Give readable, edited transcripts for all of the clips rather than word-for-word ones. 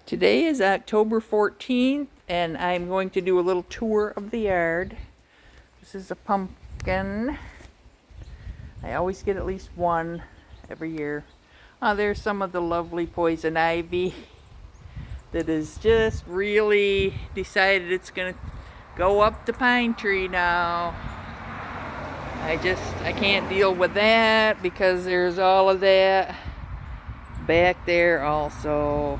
Today is October 14th, and I'm going to do a little tour of the yard. This is a pumpkin. I always get at least one every year. There's some of the lovely poison ivy that has just really decided it's going to go up the pine tree now. I can't deal with that because there's all of that back there also.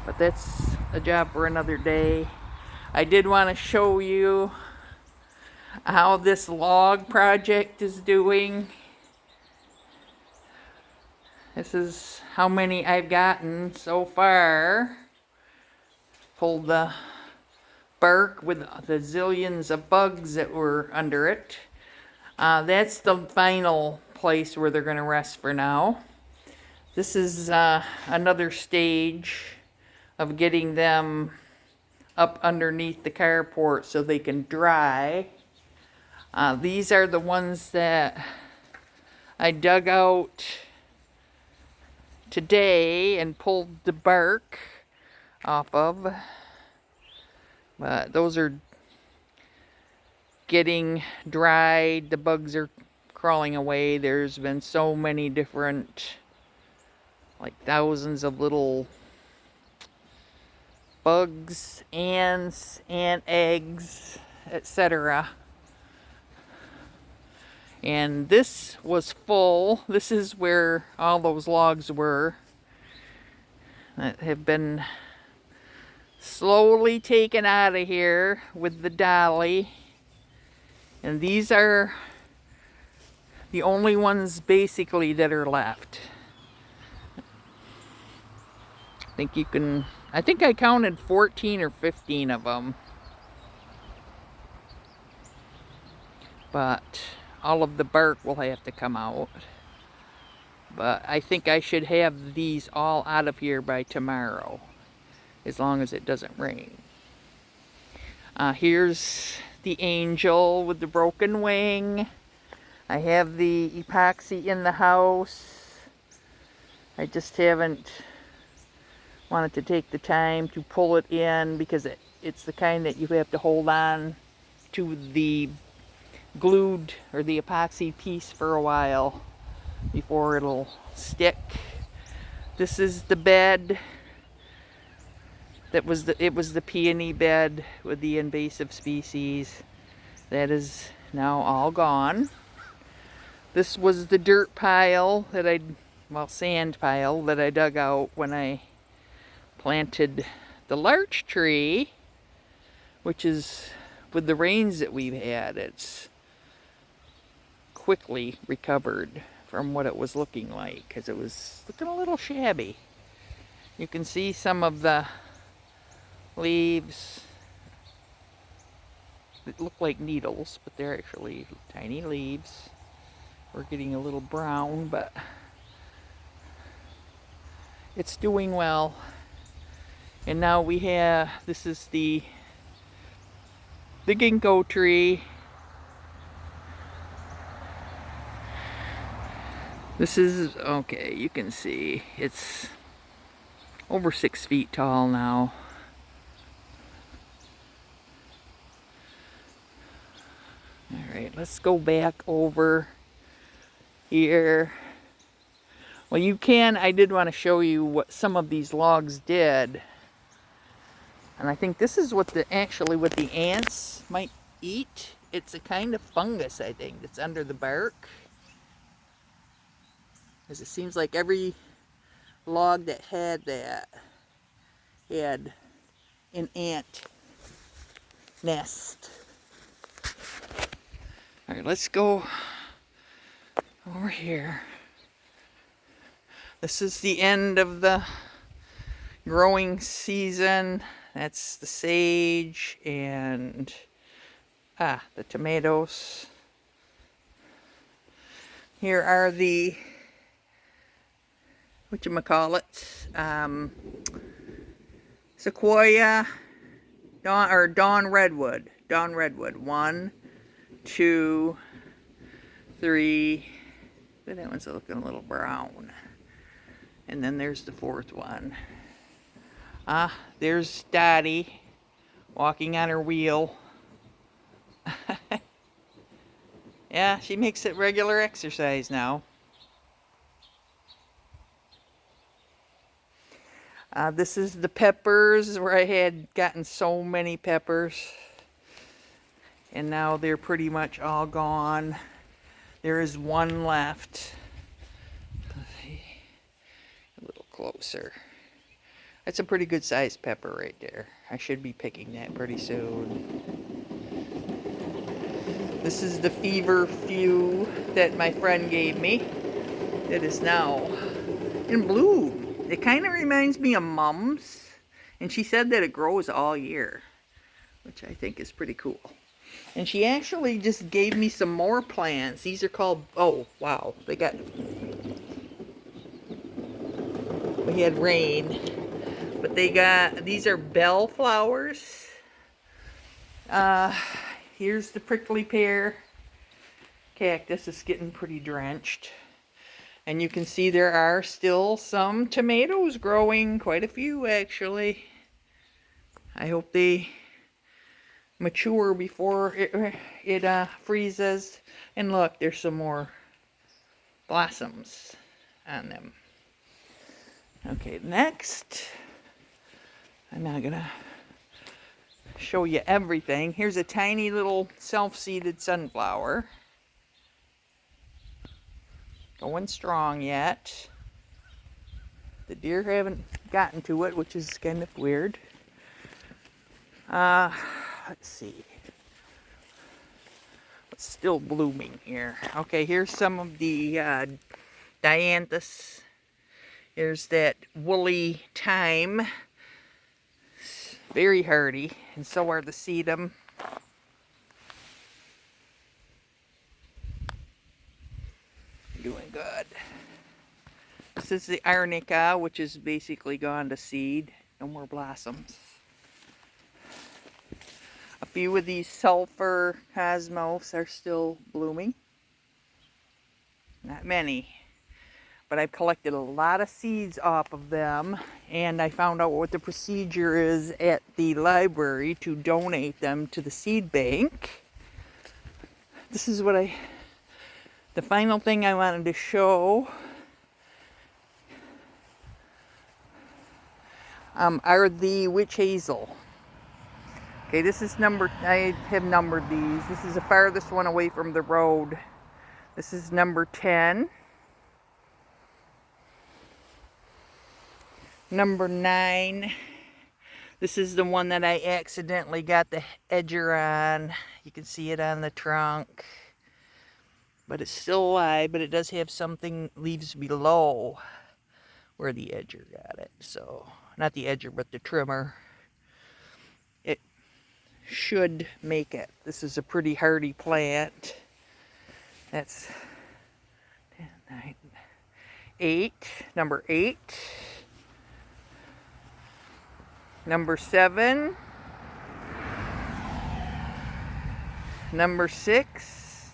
But that's a job for another day. I did want to show you how this log project is doing. This is how many I've gotten so far. Pulled the bark with the zillions of bugs that were under it. That's the final place where they're going to rest for now. This is another stage of getting them up underneath the carport so they can dry. These are the ones that I dug out today and pulled the bark off of. But those are getting dried. The bugs are crawling away. There's been so many different, like thousands of little bugs, ants, ant eggs, etc. And this was full. This is where all those logs were that have been slowly taken out of here with the dolly. And these are the only ones basically that are left. I think I counted 14 or 15 of them. But all of the bark will have to come out. But I think I should have these all out of here by tomorrow, as long as it doesn't rain. Here's the angel with the broken wing. I have the epoxy in the house. I just haven't wanted to take the time to pull it in because it's the kind that you have to hold on to the glued or the epoxy piece for a while before it'll stick. This is the bed. It was the peony bed with the invasive species. That is now all gone. This was the dirt pile that sand pile that I dug out when I planted the larch tree, which is, with the rains that we've had, it's quickly recovered from what it was looking like, because it was looking a little shabby. You can see some of the leaves that look like needles, but they're actually tiny leaves. We're getting a little brown, but it's doing well. And now this is the ginkgo tree. This is, okay, you can see, it's over 6 feet tall now. Alright, let's go back over here. Well, I did want to show you what some of these logs did. And I think this is what the ants might eat. It's a kind of fungus, I think, that's under the bark. Because it seems like every log that had that had an ant nest. Alright, let's go over here. This is the end of the growing season. That's the sage and the tomatoes. Here are the sequoia dawn redwood. 1, 2, 3. That one's looking a little brown. And then there's the fourth one. There's Dottie walking on her wheel. Yeah, she makes it regular exercise now. This is the peppers where I had gotten so many peppers. And now they're pretty much all gone. There is one left. A little closer. That's a pretty good sized pepper right there. I should be picking that pretty soon. This is the feverfew that my friend gave me. It is now in bloom. It kind of reminds me of mums. And she said that it grows all year, which I think is pretty cool. And she actually just gave me some more plants. These are called, oh wow, we had rain. But these are bellflowers. Here's the prickly pear cactus. It's getting pretty drenched. And you can see there are still some tomatoes growing. Quite a few, actually. I hope they mature before it freezes. And look, there's some more blossoms on them. Okay, next. I'm not gonna show you everything. Here's a tiny little self-seeded sunflower. Going strong yet. The deer haven't gotten to it, which is kind of weird. Let's see. It's still blooming here. Okay, here's some of the dianthus. Here's that woolly thyme. Very hardy, and so are the sedum. Doing good. This is the arnica, which is basically gone to seed. No more blossoms. A few of these sulfur cosmos are still blooming. Not many. But I've collected a lot of seeds off of them, and I found out what the procedure is at the library to donate them to the seed bank. This is the final thing I wanted to show are the witch hazel. Okay, this is I have numbered these. This is the farthest one away from the road. This is number 10. Number 9, this is the one that I accidentally got the edger on. You can see it on the trunk. But it's still alive, but it does have something leaves below where the edger got it. So, not the edger, but the trimmer. It should make it. This is a pretty hardy plant. That's 10, 9, 8, number 8. Number 7, number 6,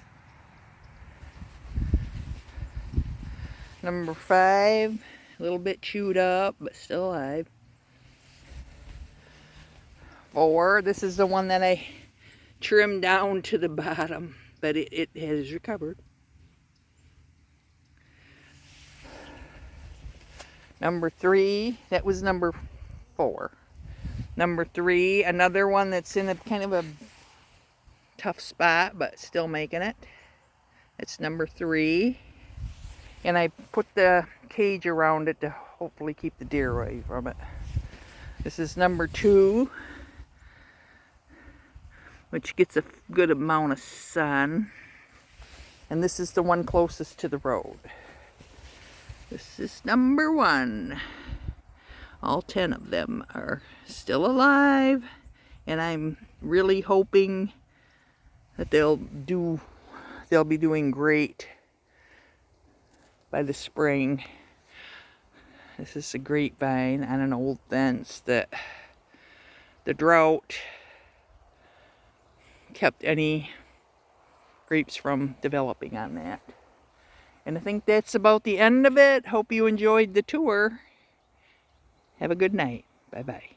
number 5, a little bit chewed up, but still alive. 4, this is the one that I trimmed down to the bottom, but it has recovered. Number 3, that was number 4. Number 3, another one that's in a kind of a tough spot, but still making it. It's number 3. And I put the cage around it to hopefully keep the deer away from it. This is number 2, which gets a good amount of sun. And this is the one closest to the road. This is number 1. All 10 of them are still alive, and I'm really hoping that they'll be doing great by the spring. This is a grapevine on an old fence that the drought kept any grapes from developing on that. And I think that's about the end of it. Hope you enjoyed the tour. Have a good night. Bye-bye.